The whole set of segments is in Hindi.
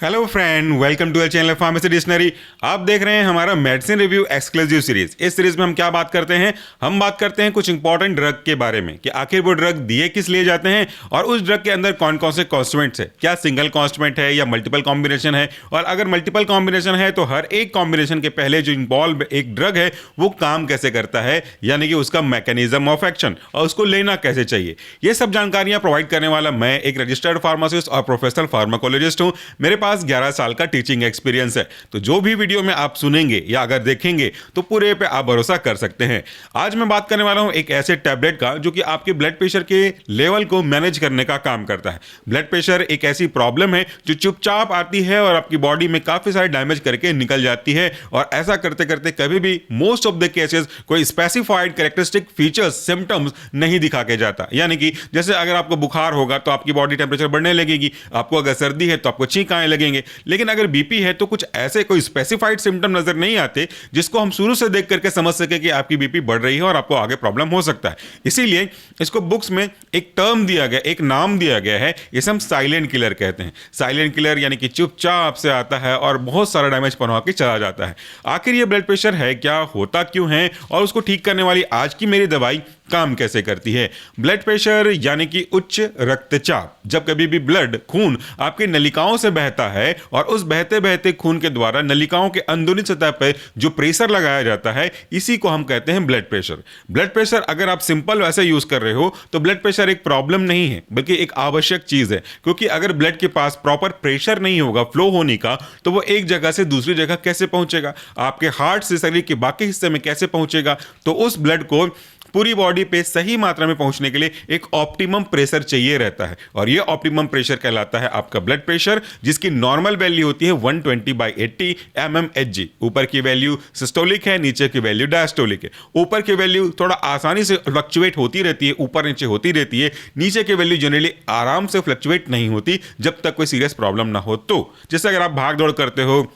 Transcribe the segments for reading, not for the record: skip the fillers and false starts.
Hello friend, welcome to the channel pharmacy dictionary. आप देख रहे हैं हमारा मेडिसिन रिव्यू एक्सक्लूसिव सीरीज। इस सीरीज में हम क्या बात करते हैं? हम बात करते हैं कुछ इंपॉर्टेंट ड्रग के बारे में कि आखिर वो ड्रग दिए किस लिए जाते हैं और उस ड्रग के अंदर कौन कौन से कॉन्स्टिट्यूएंट्स है, क्या सिंगल कॉन्स्टिट्यूएंट है या मल्टीपल कॉम्बिनेशन है, और अगर मल्टीपल कॉम्बिनेशन है तो हर एक कॉम्बिनेशन के पहले जो इन्वॉल्व एक ड्रग है वो काम कैसे करता है, यानी कि उसका मैकेनिज्म ऑफ एक्शन और उसको लेना कैसे चाहिए। ये सब जानकारियां प्रोवाइड करने वाला मैं एक रजिस्टर्ड फार्मासिस्ट और प्रोफेशनल फार्माकोलॉजिस्ट हूं। मेरे पास 11 साल का टीचिंग एक्सपीरियंस है, तो जो भी वीडियो में आप सुनेंगे या अगर देखेंगे तो पूरे पे आप भरोसा कर सकते हैं। आज मैं बात करने वाला हूं एक ऐसे टैबलेट का जो कि आपके ब्लड प्रेशर के लेवल को मैनेज करने का काम करता है। ब्लड प्रेशर एक ऐसी प्रॉब्लम है जो चुपचाप आती है और आपकी बॉडी में काफी सारे डैमेज करके निकल जाती है, और ऐसा करते करते कभी भी मोस्ट ऑफ द केसेस कोई स्पेसिफाइड कैरेक्टरिस्टिक फीचर्स सिम्टम्स नहीं दिखा के जाता। यानी कि जैसे अगर आपको बुखार होगा तो आपकी बॉडी टेम्परेचर बढ़ने लगेगी, आपको अगर सर्दी है तो आपको छींक आने लगेंगे, लेकिन अगर बीपी है तो कुछ ऐसे कोई स्पेसिफाइड सिम्टम नजर नहीं आते जिसको हम शुरू से देख करके समझ सके कि आपकी बीपी बढ़ रही है और आपको आगे प्रॉब्लम हो सकता है। इसीलिए इसको बुक्स में एक टर्म दिया गया, एक नाम दिया गया है, इसे हम साइलेंट किलर कहते हैं। साइलेंट किलर यानी कि चुपचाप से आता है और बहुत सारा डैमेज पहुंचा के चला जाता है। आखिर ये ब्लड प्रेशर है क्या, होता क्यों है, और उसको ठीक करने वाली आज की मेरी दवाई काम कैसे करती है। ब्लड प्रेशर यानी कि उच्च रक्तचाप। जब कभी भी ब्लड खून आपके नलिकाओं से बहता है और उस बहते बहते खून के द्वारा नलिकाओं के अंदरूनी सतह पर जो प्रेशर लगाया जाता है, इसी को हम कहते हैं ब्लड प्रेशर। ब्लड प्रेशर अगर आप सिंपल वैसे यूज कर रहे हो तो ब्लड प्रेशर एक प्रॉब्लम नहीं है, बल्कि एक आवश्यक चीज है। क्योंकि अगर ब्लड के पास प्रॉपर प्रेशर नहीं होगा फ्लो होने का, तो वो एक जगह से दूसरी जगह कैसे पहुंचेगा, आपके हार्ट से शरीर के बाकी हिस्से में कैसे पहुंचेगा। तो उस ब्लड को पूरी बॉडी पे सही मात्रा में पहुंचने के लिए एक ऑप्टिमम प्रेशर चाहिए रहता है, और ये ऑप्टिमम प्रेशर कहलाता है आपका ब्लड प्रेशर, जिसकी नॉर्मल वैल्यू होती है 120/80 mmHg। ऊपर की वैल्यू सिस्टोलिक है, नीचे की वैल्यू डायस्टोलिक है। ऊपर की वैल्यू थोड़ा आसानी से फ्लक्चुएट होती रहती है, ऊपर नीचे होती रहती है। नीचे की वैल्यू जनरली आराम से फ्लक्चुएट नहीं होती जब तक कोई सीरियस प्रॉब्लम ना हो। तो जैसे अगर आप भाग दौड़ करते हो,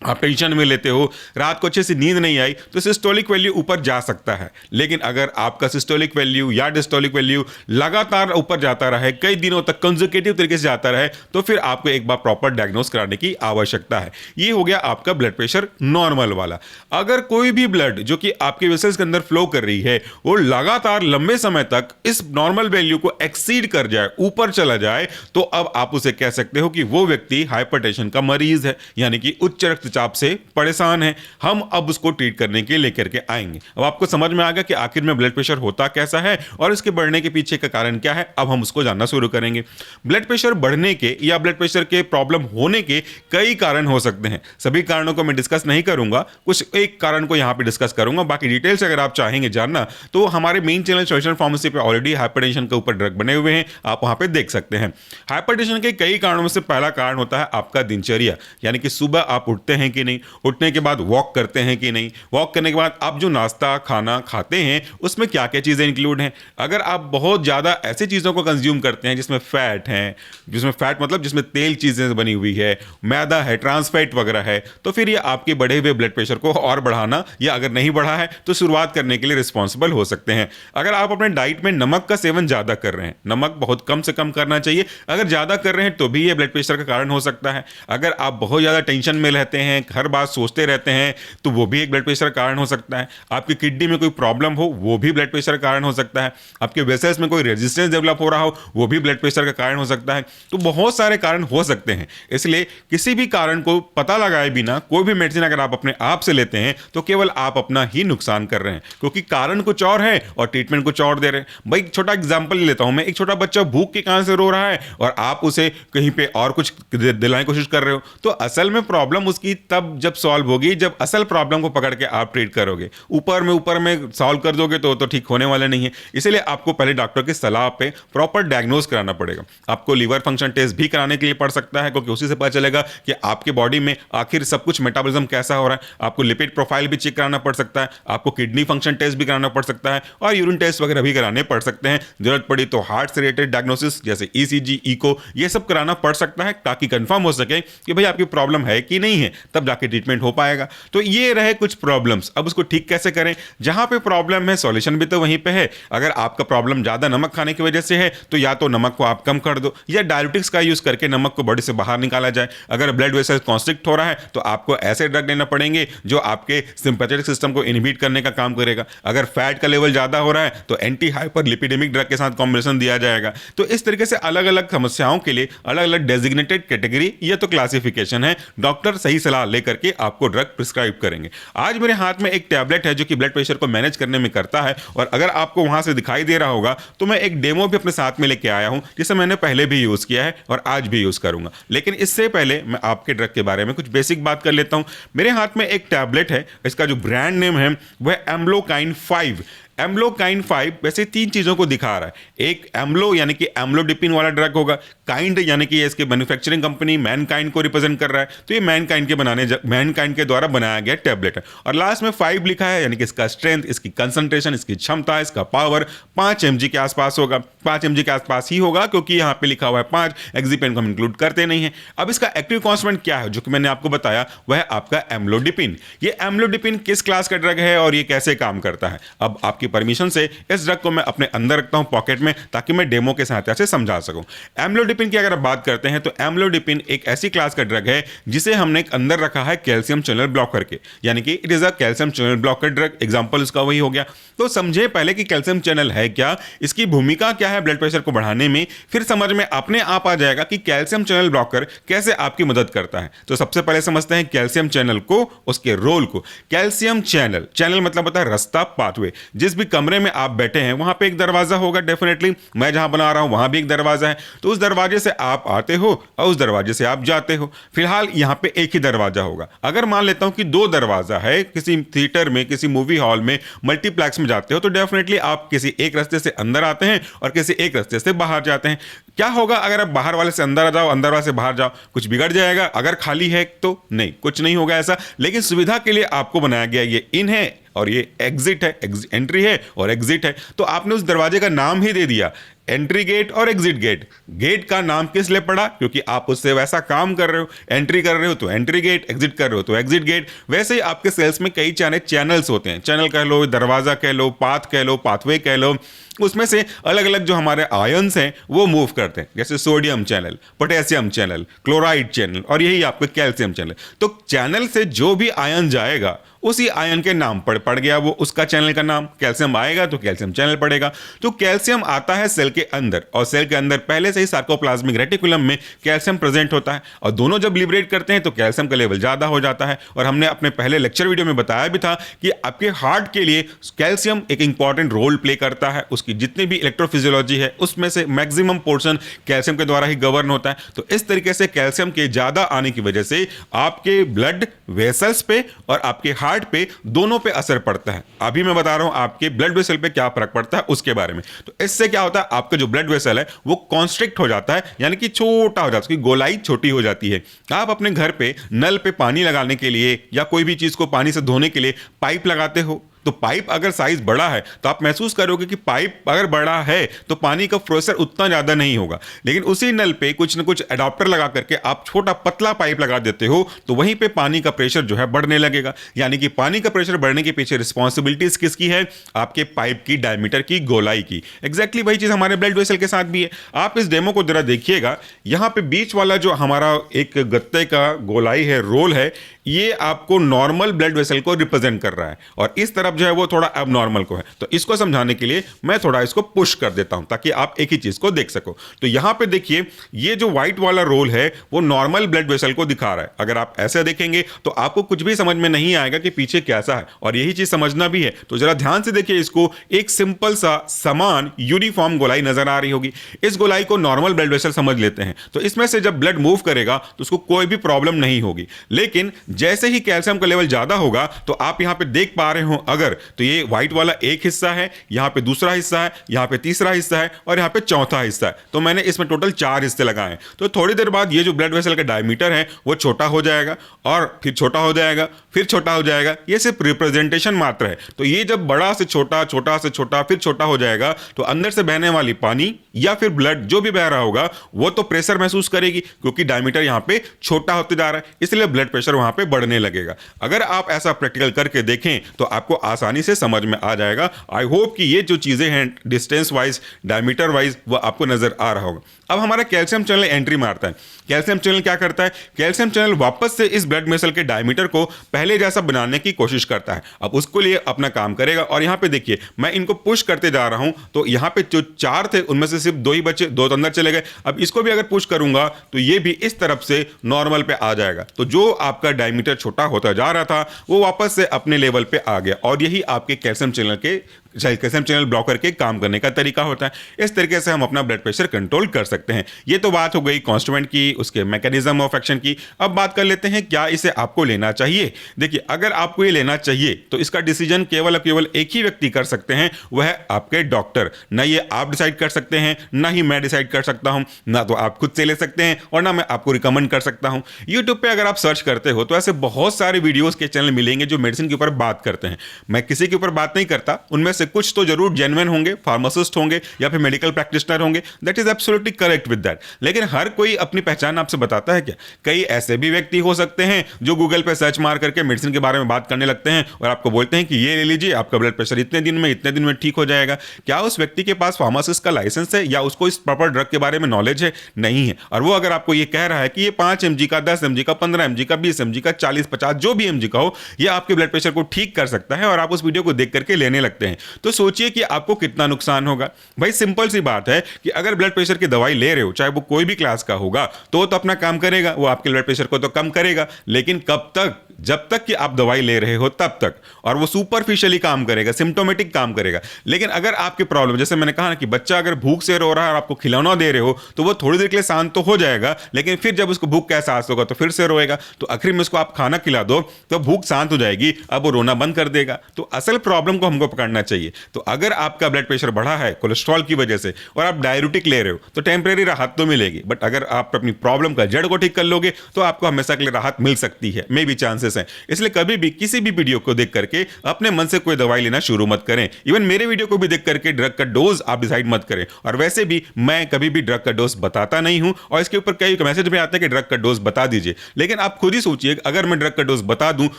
आप टेंशन में लेते हो, रात को अच्छे से नींद नहीं आई, तो सिस्टोलिक वैल्यू ऊपर जा सकता है। लेकिन अगर आपका सिस्टोलिक वैल्यू या डिस्टोलिक वैल्यू लगातार ऊपर जाता रहे, कई दिनों तक कंसेक्यूटिव तरीके से जाता रहे, तो फिर आपको एक बार प्रॉपर डायग्नोस कराने की आवश्यकता है। ये हो गया आपका ब्लड प्रेशर नॉर्मल वाला। अगर कोई भी ब्लड जो कि आपके वेसल्स के अंदर फ्लो कर रही है वो लगातार लंबे समय तक इस नॉर्मल वैल्यू को एक्सीड कर जाए, ऊपर चला जाए, तो अब आप उसे कह सकते हो कि वो व्यक्ति हाइपरटेंशन का मरीज है, यानी कि उच्च रक्तचाप से परेशान है। हम अब उसको ट्रीट करने के लेकर के आएंगे। अब आपको समझ में आ गया कि आखिर में ब्लड प्रेशर होता कैसा है और इसके बढ़ने के पीछे का कारण क्या है। अब हम उसको जानना शुरू करेंगे। ब्लड प्रेशर बढ़ने के या ब्लड प्रेशर के प्रॉब्लम होने के कई कारण हो सकते हैं। सभी कारणों को मैं डिस्कस नहीं करूंगा, कुछ एक कारण को यहां पे डिस्कस करूंगा। बाकी डिटेल्स अगर आप चाहेंगे जानना तो हमारे मेन चैनल सोल्यूशन फार्मेसी पे ऑलरेडी हाइपरटेंशन के ऊपर ड्रग बने हुए हैं, आप वहां पे देख सकते हैं। हाइपरटेंशन के कई कारणों में से पहला कारण होता है आपका दिनचर्या, यानी कि सुबह आप उठते हैं कि नहीं, उठने के बाद वॉक करते हैं कि नहीं, वॉक करने के बाद आप जो नाश्ता खाना खाते हैं उसमें क्या क्या चीजें इंक्लूड हैं। अगर आप बहुत ज्यादा ऐसी चीजों को कंज्यूम करते हैं जिसमें फैट है, जिसमें फैट मतलब जिसमें तेल चीजें बनी हुई है, मैदा है, ट्रांस फैट वगैरह है, तो फिर ये आपके बढ़े हुए ब्लड प्रेशर को और बढ़ाना, या अगर नहीं बढ़ा है तो शुरुआत करने के लिए रिस्पॉन्सिबल हो सकते हैं। अगर आप अपने डाइट में नमक का सेवन ज्यादा कर रहे हैं, नमक बहुत कम से कम करना चाहिए, अगर ज्यादा कर रहे हैं तो भी ये ब्लड प्रेशर का कारण हो सकता है। अगर आप बहुत ज्यादा टेंशन में रहते हैं, हर बात सोचते रहते हैं, तो वो भी एक ब्लड प्रेशर का कारण हो सकता है। आपकी किडनी में कोई प्रॉब्लम हो, वो भी ब्लड प्रेशर का कारण हो सकता है। आपके वेसल्स में कोई रेजिस्टेंस डेवलप हो रहा हो, वो भी ब्लड प्रेशर का कारण हो सकता है। तो बहुत सारे कारण हो सकते हैं। इसलिए किसी भी कारण को पता लगाए बिना कोई भी मेडिसिन अगर आप अपने आप से लेते हैं तो केवल आप अपना ही नुकसान कर रहे हैं, क्योंकि कारण कुछ और है और ट्रीटमेंट कुछ और दे रहे हैं। भाई छोटा एग्जाम्पल लेता हूं मैं, एक छोटा बच्चा भूख के कारण से रो रहा है और आप उसे कहीं पे और कुछ दिलाने की कोशिश कर रहे हो, तो असल में प्रॉब्लम उसकी तब जब सॉल्व होगी जब असल प्रॉब्लम को पकड़ के आप ट्रीट करोगे। ऊपर में सॉल्व कर दोगे तो ठीक होने वाला नहीं है। इसलिए आपको पहले डॉक्टर की सलाह पे प्रॉपर डायग्नोज कराना पड़ेगा। आपको लीवर फंक्शन टेस्ट भी कराने के लिए पड़ सकता है, क्योंकि उसी से पता चलेगा कि आपके बॉडी में आखिर सब कुछ मेटाबॉलिज्म कैसा हो रहा है। आपको लिपिड प्रोफाइल भी चेक कराना पड़ सकता है, आपको किडनी फंक्शन टेस्ट भी कराना पड़ सकता है, और यूरिन टेस्ट वगैरह भी कराने पड़ सकते हैं। जरूरत पड़ी तो हार्ट से रिलेटेड डायग्नोसिस जैसे ईसीजी, इको, ये सब कराना पड़ सकता है, ताकि कंफर्म हो सके कि भाई आपकी प्रॉब्लम है कि नहीं है। तब जाके ट्रीटमेंट हो पाएगा। तो ये रहे कुछ प्रॉब्लम्स। अब उसको ठीक कैसे करें? जहां पे प्रॉब्लम है सॉल्यूशन भी तो वहीं पे है। अगर आपका प्रॉब्लम ज्यादा नमक खाने की वजह से है तो या तो नमक को आप कम कर दो या डायबिटिक्स का यूज करके नमक को बॉडी से बाहर निकाला जाए। अगर ब्लड वेसल कॉन्स्ट्रिक्ट हो रहा है तो आपको ऐसे ड्रग लेना पड़ेंगे जो आपके सिंपैथेटिक सिस्टम को इनहिबिट करने का काम करेगा। अगर फैट का लेवल ज्यादा हो रहा है तो एंटी हाइपरलिपिडेमिक ड्रग के साथ कॉम्बिनेशन दिया जाएगा। तो इस तरीके से अलग अलग समस्याओं के लिए अलग अलग डेजिग्नेटेड कैटेगरी या तो क्लासिफिकेशन है। डॉक्टर सही सलाह लेकर के आपको ड्रग प्रिस्क्राइब करेंगे। आज मेरे हाथ में एक टैबलेट है जो कि ब्लड प्रेशर को मैनेज करने में करता है, और अगर आपको वहां से दिखाई दे रहा होगा तो मैं एक डेमो भी अपने साथ में लेके आया हूं जिसे मैंने पहले भी यूज किया है और आज भी यूज करूंगा। लेकिन इससे पहले मैं आपके ड्रग के बारे में कुछ बेसिक बात कर लेता हूं। मेरे हाथ में एक टैबलेट है, इसका जो ब्रांड नेम है वह एम्लोकाइन 5। एम्लोकाइन 5 वैसे 3 चीजों को दिखा रहा है। एक एम्लो यानी कि एम्लोडिपिन वाला ड्रग होगा, काइंड यानी कि इसके मैन्युफैक्चरिंग कंपनी मैनकाइंड को रिप्रेजेंट कर रहा है, तो ये मैनकाइंड के द्वारा बनाया गया टैबलेट है। और लास्ट में 5 लिखा है यानी कि इसका स्ट्रेंथ, इसकी कंसंट्रेशन, इसकी क्षमता, इसका पावर 5 mg के आसपास होगा। 5 mg के आसपास ही होगा क्योंकि यहाँ पे लिखा हुआ है 5, एक्सिपेंट को हम इंक्लूड करते नहीं है। अब इसका एक्टिव कॉन्स्टेंट क्या है जो कि मैंने आपको बताया, वह है आपका एम्लोडिपिन। ये एम्लोडिपिन किस क्लास का ड्रग है और ये कैसे काम करता है? अब आपकी परमिशन से इस ड्रग को मैं अपने अंदर रखता हूं पॉकेट में, ताकि मैं डेमो के सहायता से समझा सकूं। एम्लोडिपिन की अगर आप बात करते हैं तो एम्लोडिपिन एक ऐसी क्लास का ड्रग है जिसे हमने अंदर रखा है कैल्शियम चैनल ब्लॉकर के, यानी कि it is a calcium channel blocker drug. Example उसका वही हो गया। तो समझे पहले कि कैल्शियम चैनल है क्या, इसकी भूमिका क्या है ब्लड प्रेशर को बढ़ाने में, फिर समझ में अपने आप आ जाएगा कि कैल्शियम चैनल ब्लॉकर कैसे आपकी मदद करता है। तो सबसे पहले समझते हैं कैल्शियम चैनल को, उसके रोल को। कैल्शियम चैनल, चैनल मतलब होता है रास्ता, पाथवे। जिस भी कमरे में आप बैठे हैं वहां पे एक दरवाजा होगा, डेफिनेटली मैं जहां बना रहा हूं वहां भी एक दरवाजा है। तो उस दरवाजे से आप आते हो और उस दरवाजे से आप जाते हो। फिलहाल यहां पे एक ही दरवाजा होगा। अगर मान लेता हूं कि 2 दरवाजा है, किसी थिएटर में, किसी मूवी हॉल में, मल्टीप्लेक्स में जाते हो, तो डेफिनेटली आप किसी एक रास्ते से अंदर आते हैं और किसी एक रास्ते से बाहर जाते हैं। क्या होगा अगर आप बाहर वाले से अंदर आ जाओ, अंदर वाले से बाहर जाओ? कुछ बिगड़ जाएगा? अगर खाली है तो नहीं, कुछ नहीं होगा ऐसा। लेकिन सुविधा के लिए आपको बनाया गया ये इन है और ये एग्जिट है, एंट्री है और एग्जिट है। तो आपने उस दरवाजे का नाम ही दे दिया एंट्री गेट और एग्जिट गेट। गेट का नाम किस लिए पड़ा? क्योंकि आप उससे वैसा काम कर रहे हो, एंट्री कर रहे हो तो एंट्री गेट, एग्जिट कर रहे हो तो एग्जिट गेट। वैसे ही आपके सेल्स में कई चैनल्स होते हैं। चैनल कह लो, दरवाजा कह लो, पाथ कह लो, पाथवे कह लो। उसमें से अलग अलग जो हमारे आयन्स हैं वो मूव करते हैं, जैसे sodium channel, potassium channel, chloride channel और यही आपके कैल्शियम चैनल। तो चैनल से जो भी आयन जाएगा उसी आयन के नाम पड़ गया वो उसका चैनल का नाम। कैल्शियम आएगा तो कैल्शियम चैनल पड़ेगा। तो कैल्शियम आता है सेल के अंदर, और सेल के अंदर पहले से ही सार्कोप्लाज्मिक रेटिकुलम में कैल्शियम प्रेजेंट होता है, और दोनों जब लिबरेट करते हैं तो कैल्शियम का लेवल ज्यादा हो जाता है। और हमने अपने पहले लेक्चर वीडियो में बताया भी था कि आपके हार्ट के लिए कैल्शियम एक इंपॉर्टेंट रोल प्ले करता है। उसकी जितनी भी इलेक्ट्रोफिजियोलॉजी है उसमें से मैक्सिमम पोर्शन कैल्शियम के द्वारा ही गवर्न होता है। तो इस तरीके से कैल्शियम के ज्यादा आने की वजह से आपके ब्लड वेसल्स पे और आपके हार्ट पे दोनों पे असर पड़ता है। अभी मैं बता रहा हूं आपके ब्लड वेसल पे क्या फर्क पड़ता है उसके बारे में। तो इससे क्या होता है, आपका जो ब्लड वेसल है वो कॉन्स्ट्रिक्ट हो जाता है, यानी कि छोटा हो जाता है, उसकी गोलाई छोटी हो जाती है। आप अपने घर पे नल पे पानी लगाने के लिए या कोई भी चीज को पानी से धोने के लिए पाइप लगाते हो, तो पाइप अगर साइज बड़ा है तो आप महसूस करोगे कि पाइप अगर बड़ा है तो पानी का प्रेशर उतना ज्यादा नहीं होगा। लेकिन उसी नल पे कुछ न कुछ एडाप्टर लगा करके आप छोटा पतला पाइप लगा देते हो तो वहीं पे पानी का प्रेशर जो है बढ़ने लगेगा। यानी कि पानी का प्रेशर बढ़ने के पीछे रिस्पॉन्सिबिलिटीज किसकी है? आपके पाइप की डायमीटर की, गोलाई की। एग्जैक्टली वही चीज हमारे ब्लड वेसल के साथ भी है। आप इस डेमो को जरा देखिएगा, यहां पे बीच वाला जो हमारा एक गत्ते का गोलाई है, रोल है, ये आपको नॉर्मल ब्लड वेसल को रिप्रेजेंट कर रहा है और इस तरफ जो है वो थोड़ा अब नॉर्मल को है। तो इसको समझाने के लिए मैं थोड़ा इसको पुश कर देता हूं ताकि आप एक ही चीज को देख सको। तो यहां पे देखिए, ये जो व्हाइट वाला रोल है वो नॉर्मल ब्लड वेसल को दिखा रहा है। अगर आप ऐसे देखेंगे तो आपको कुछ भी समझ में नहीं आएगा कि पीछे कैसा है, और यही चीज समझना भी है। तो जरा ध्यान से देखिए इसको, एक सिंपल सा समान यूनिफॉर्म गोलाई नजर आ रही होगी। इस गोलाई को नॉर्मल ब्लड वेसल समझ लेते हैं, तो इसमें से जब ब्लड मूव करेगा तो उसको कोई भी प्रॉब्लम नहीं होगी। लेकिन जैसे ही कैल्शियम का लेवल ज्यादा होगा तो आप यहां पे देख पा रहे हो, अगर तो ये व्हाइट वाला एक हिस्सा है, यहां पे दूसरा हिस्सा है, यहां पे तीसरा हिस्सा है और यहां पे चौथा हिस्सा है। तो मैंने इसमें टोटल 4 हिस्से लगाए। तो थोड़ी देर बाद ये जो ब्लड वेसल का डायमीटर है वो छोटा हो जाएगा और फिर छोटा हो जाएगा, फिर छोटा हो जाएगा। ये सिर्फ रिप्रेजेंटेशन मात्र है। तो ये जब बड़ा से छोटा, छोटा से छोटा, फिर छोटा हो जाएगा तो अंदर से बहने वाली पानी या फिर ब्लड जो भी बह रहा होगा वो तो प्रेशर महसूस करेगी, क्योंकि डायमीटर यहाँ पे छोटा होते जा रहा है, इसलिए ब्लड प्रेशर वहां पे बढ़ने लगेगा। अगर आप ऐसा प्रैक्टिकल करके देखें तो आपको आसानी से समझ में आ जाएगा। आई होप कि ये जो चीजें हैं डिस्टेंस वाइज, डायमीटर वाइज, वो आपको नजर आ रहा होगा। अब हमारा कैल्शियम चैनल एंट्री मारता है। कैल्शियम चैनल क्या करता है? कैल्शियम चैनल वापस से इस ब्लड वेसल के डायमीटर को पहले जैसा बनाने की कोशिश करता है। अब उसको लिए अपना काम करेगा, और यहां पे देखिए मैं इनको पुश करते जा रहा हूं, तो यहां पे जो 4 थे उनमें से सिर्फ 2 ही बचे, 2 तो अंदर चले गए। अब इसको भी अगर पुश करूंगा तो ये भी इस तरफ से नॉर्मल पे आ जाएगा। तो जो आपका डायमीटर छोटा होता जा रहा था वो वापस से अपने लेवल पे आ गया, और यही आपके कैल्शियम चैनल ब्लॉकर के काम करने का तरीका होता है। इस तरीके से हम अपना ब्लड प्रेशर कंट्रोल कर सकते हैं। ये तो बात हो गई कॉन्स्टिट्यूएंट की, उसके मैकेनिज्म ऑफ एक्शन की। अब बात कर लेते हैं क्या इसे आपको लेना चाहिए। देखिए, अगर आपको ये लेना चाहिए तो इसका डिसीजन केवल एक ही व्यक्ति कर सकते हैं, वह है आपके डॉक्टर। ना ये आप डिसाइड कर सकते हैं, ना ही मैं डिसाइड कर सकता हूं, ना तो आप खुद से ले सकते हैं, और ना मैं आपको रिकमेंड कर सकता हूं। यूट्यूब पे अगर आप सर्च करते हो तो ऐसे बहुत सारे वीडियोस के चैनल मिलेंगे जो मेडिसिन के ऊपर बात करते हैं। मैं किसी के ऊपर बात नहीं करता, उनमें से कुछ तो जरूर जेन्युइन होंगे, फार्मासिस्ट होंगे या फिर मेडिकल प्रैक्टिशनर होंगे, that is absolutely correct with that. लेकिन हर कोई अपनी पहचान आपसे बताता है क्या? कई ऐसे भी व्यक्ति हो सकते हैं जो गूगल पे सर्च मार करके मेडिसिन के बारे में बात करने लगते हैं और आपको बोलते हैं कि ये ले लीजिए, आपका ब्लड प्रेशर इतने दिन में ठीक हो जाएगा। क्या उस व्यक्ति के पास फार्मासिस्ट का लाइसेंस है या उसको इस प्रॉपर ड्रग के बारे में नॉलेज है? नहीं है। और वो अगर आपको ये कह रहा है कि ये 5 mg का, 10 mg का, 15 mg का, 20 mg का, 40, 50 जो भी mg का हो, ये आपके ब्लड प्रेशर को ठीक कर सकता है, और आप उस वीडियो को देख करके लेने लगते हैं, तो सोचिए कि आपको कितना नुकसान होगा। भाई सिंपल सी बात है कि अगर ब्लड प्रेशर की दवाई ले रहे हो, चाहे वो कोई भी क्लास का होगा, तो अपना काम करेगा, वो आपके ब्लड प्रेशर को तो कम करेगा, लेकिन कब तक? जब तक कि आप दवाई ले रहे हो तब तक, और वो सुपरफिशियली काम करेगा, सिम्टोमेटिक काम करेगा। लेकिन अगर आपकी प्रॉब्लम, जैसे मैंने कहा ना कि बच्चा अगर भूख से रो रहा है और आपको खिलौना दे रहे हो, तो वो थोड़ी देर के लिए शांत तो हो जाएगा, लेकिन फिर जब उसको भूख का एहसास होगा तो फिर से रोएगा। तो आखिर में उसको आप खाना खिला दो तो भूख शांत हो जाएगी, अब वो रोना बंद कर देगा। तो असल प्रॉब्लम को हमको पकड़ना चाहिए। तो अगर आपका ब्लड प्रेशर बढ़ा है कोलेस्ट्रॉल की वजह से और आप डाययूरेटिक ले रहे हो, तो टेम्परेरी राहत तो मिलेगी, बट अगर आप अपनी प्रॉब्लम का जड़ को ठीक कर लोगे तो आपको हमेशा के लिए राहत मिल सकती है, मे भी चांसेस हैं। इसलिए कभी भी किसी भी वीडियो को देख करके अपने मन से कोई दवाई लेना शुरू मत करें। इवन मेरे वीडियो को भी देख करके ड्रग का डोज आप डिसाइड मत करें। और वैसे भी मैं कभी भी ड्रग का डोज बताता नहीं हूं, और इसके ऊपर कई मैसेज में आते हैं कि ड्रग का डोज बता दीजिए। लेकिन आप खुद ही सोचिए, अगर मैं ड्रग का डोज बता दूं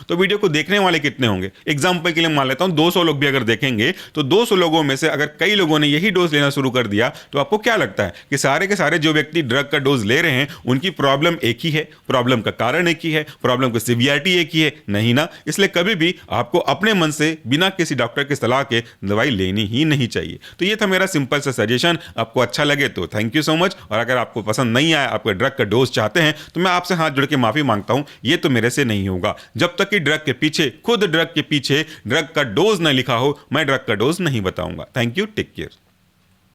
तो वीडियो को देखने वाले कितने होंगे? एग्जाम्पल के लिए मान लेता हूं 200 लोग भी अगर देखेंगे, तो 200 लोगों में से अगर कई लोगों ने यही डोज लेना शुरू कर दिया, तो आपको क्या लगता है कि सारे के सारे जो व्यक्ति ड्रग का डोज ले रहे हैं उनकी प्रॉब्लम एक ही है, प्रॉब्लम का कारण एक ही है, प्रॉब्लम की सीवियरिटी एक ही है? नहीं ना। इसलिए कभी भी आपको अपने मन से बिना किसी डॉक्टर की सलाह के दवाई लेनी ही नहीं चाहिए। तो ये था मेरा सिंपल सा सजेशन। आपको अच्छा लगे तो थैंक यू सो मच, और अगर आपको पसंद नहीं आया, आपको ड्रग का डोज चाहते हैं, तो मैं आपसे हाथ जोड़ के माफी मांगता हूं। ये तो मेरे से नहीं होगा। जब तक कि ड्रग के पीछे, खुद ड्रग के पीछे ड्रग का डोज न लिखा हो, मैं ड्रग का डोज नहीं बताऊंगा। Thank you, take care.